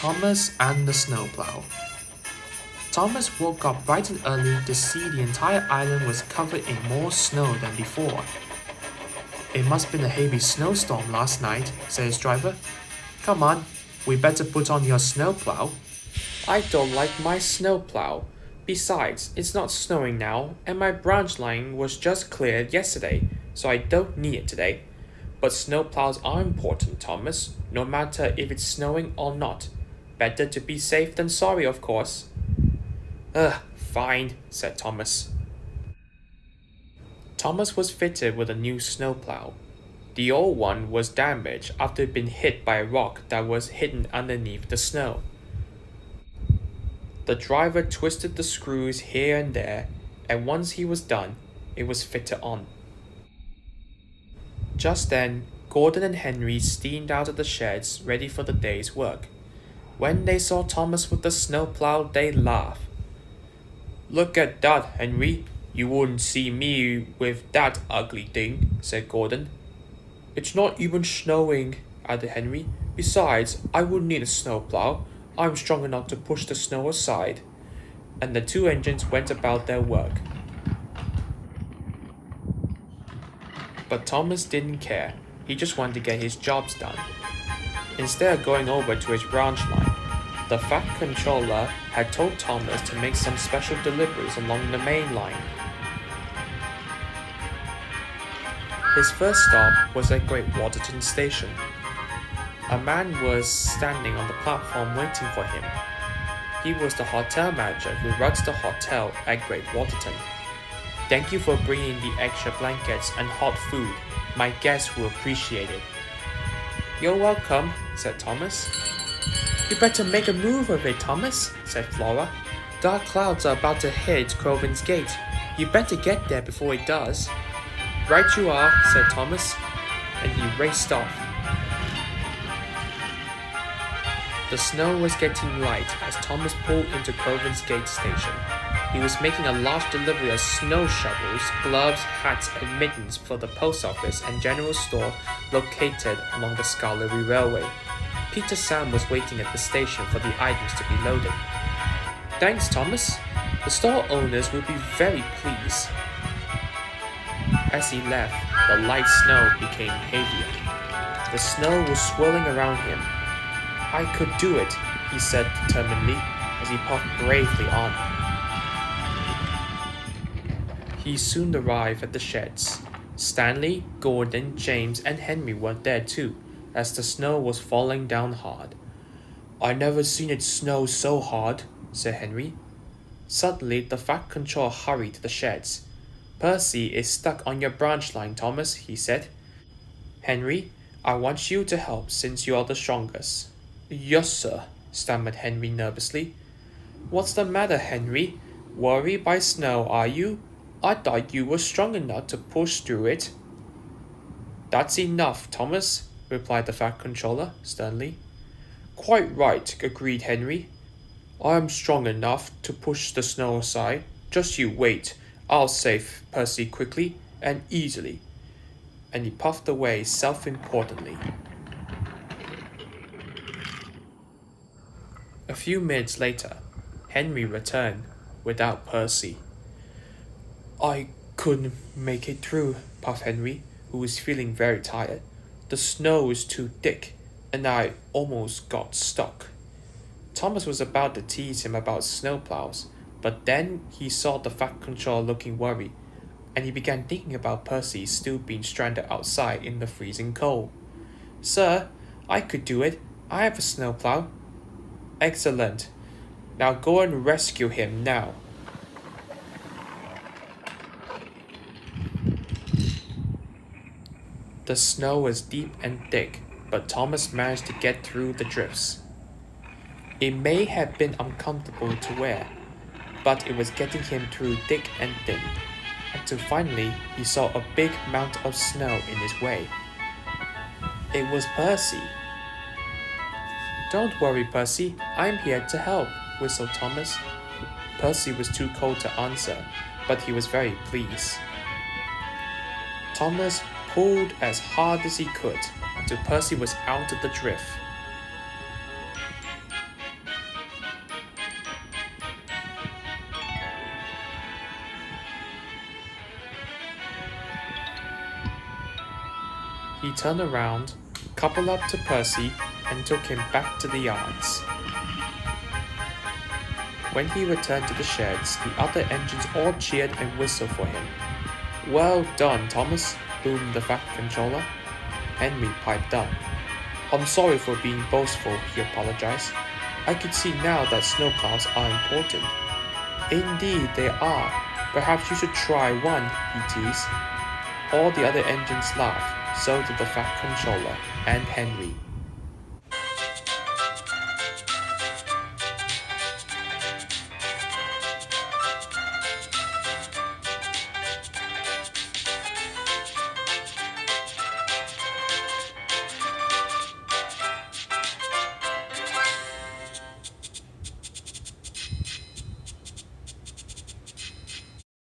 Thomas and the Snowplough. Thomas woke up bright and early to see the entire island was covered in more snow than before. It must have been a heavy snowstorm last night, said his driver. Come on, we better put on your snowplow. I don't like my snowplow. Besides, it's not snowing now, and my branch line was just cleared yesterday, so I don't need it today. But snowplows are important, Thomas, no matter if it's snowing or not. Better to be safe than sorry, of course. Fine, said Thomas. Thomas was fitted with a new snowplow. The old one was damaged after it had been hit by a rock that was hidden underneath the snow. The driver twisted the screws here and there, and once he was done, it was fitted on. Just then, Gordon and Henry steamed out of the sheds ready for the day's work. When they saw Thomas with the snowplow, they laughed. Look at that, Henry. You wouldn't see me with that ugly thing, said Gordon. It's not even snowing, added Henry. Besides, I wouldn't need a snowplow. I'm strong enough to push the snow aside. And the two engines went about their work. But Thomas didn't care. He just wanted to get his jobs done. Instead of going over to his branch line, the Fat Controller had told Thomas to make some special deliveries along the main line. His first stop was at Great Waterton Station. A man was standing on the platform waiting for him. He was the hotel manager who runs the hotel at Great Waterton. Thank you for bringing the extra blankets and hot food. My guests will appreciate it. You're welcome, said Thomas. You better make a move of it, Thomas, said Flora. Dark clouds are about to hit Crovan's Gate. You better get there before it does. Right you are, said Thomas, and he raced off. The snow was getting light as Thomas pulled into Crovan's Gate station. He was making a large delivery of snow shovels, gloves, hats, and mittens for the post office and general store located along the Scarlery Railway. Peter Sam was waiting at the station for the items to be loaded. Thanks, Thomas. The store owners will be very pleased. As he left, the light snow became heavier. The snow was swirling around him. I could do it, he said determinedly as he puffed bravely on. He soon arrived at the sheds. Stanley, Gordon, James, and Henry were there too, as the snow was falling down hard. I never seen it snow so hard, said Henry. Suddenly, the Fat Controller hurried to the sheds. Percy is stuck on your branch line, Thomas, he said. Henry, I want you to help since you are the strongest. Yes, sir, stammered Henry nervously. What's the matter, Henry? Worried by snow, are you? I thought you were strong enough to push through it. That's enough, Thomas, replied the Fat Controller sternly. Quite right, agreed Henry. I am strong enough to push the snow aside. Just you wait. I'll save Percy quickly and easily. And he puffed away self-importantly. A few minutes later, Henry returned without Percy. I couldn't make it through, puffed Henry, who was feeling very tired. The snow is too thick, and I almost got stuck. Thomas was about to tease him about snowplows, but then he saw the Fat Controller looking worried, and he began thinking about Percy still being stranded outside in the freezing cold. Sir, I could do it. I have a snowplow. Excellent. Now go and rescue him now. The snow was deep and thick, but Thomas managed to get through the drifts. It may have been uncomfortable to wear, but it was getting him through thick and thin, until finally he saw a big mountain of snow in his way. It was Percy. Don't worry, Percy, I'm here to help, whistled Thomas. Percy was too cold to answer, but he was very pleased. Thomas pulled as hard as he could until Percy was out of the drift. He turned around, coupled up to Percy, and took him back to the yards. When he returned to the sheds, the other engines all cheered and whistled for him. "Well done, Thomas," boomed the Fat Controller. Henry piped up. "I'm sorry for being boastful," he apologized. "I could see now that snowplows are important." "Indeed they are. Perhaps you should try one," he teased. All the other engines laughed, so did the Fat Controller and Henry.